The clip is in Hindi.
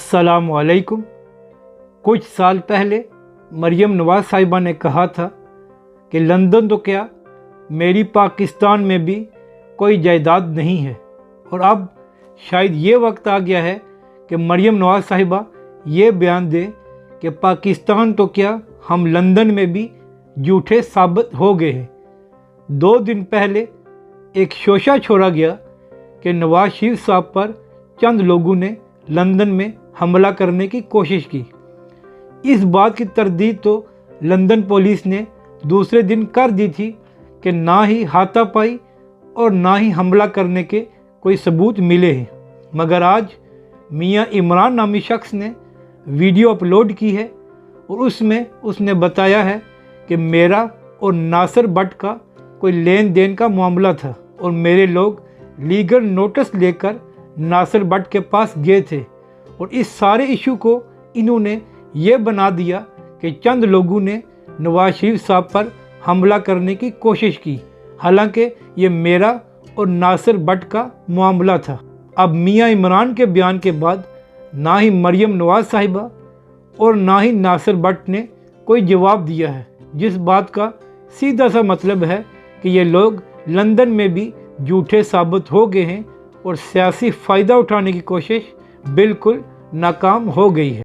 अस्सलामुअलैकुम। कुछ साल पहले मरियम नवाज़ साहिबा ने कहा था कि लंदन तो क्या, मेरी पाकिस्तान में भी कोई जायदाद नहीं है। और अब शायद ये वक्त आ गया है कि मरियम नवाज़ साहिबा ये बयान दें कि पाकिस्तान तो क्या, हम लंदन में भी झूठे साबित हो गए हैं। 2 दिन पहले एक शोशा छोड़ा गया कि नवाज शरीफ साहब पर चंद लोगों ने लंदन में हमला करने की कोशिश की। इस बात की तरदीद तो लंदन पुलिस ने दूसरे दिन कर दी थी कि ना ही हाथापाई और ना ही हमला करने के कोई सबूत मिले हैं। मगर आज मियां इमरान नामी शख्स ने वीडियो अपलोड की है और उसमें उसने बताया है कि मेरा और नासिर भट्ट का कोई लेन देन का मामला था और मेरे लोग लीगल नोटिस लेकर नासिर भट्ट के पास गए थे। और इस सारे इशू को इन्होंने ये बना दिया कि चंद लोगों ने नवाज शरीफ साहब पर हमला करने की कोशिश की, हालांकि ये मेरा और नासिर भट्ट का मामला था। अब मियां इमरान के बयान के बाद ना ही मरियम नवाज साहिबा और ना ही नासिर भट्ट ने कोई जवाब दिया है, जिस बात का सीधा सा मतलब है कि ये लोग लंदन में भी झूठे साबित हो गए हैं और सियासी फ़ायदा उठाने की कोशिश बिल्कुल नाकाम हो गई है।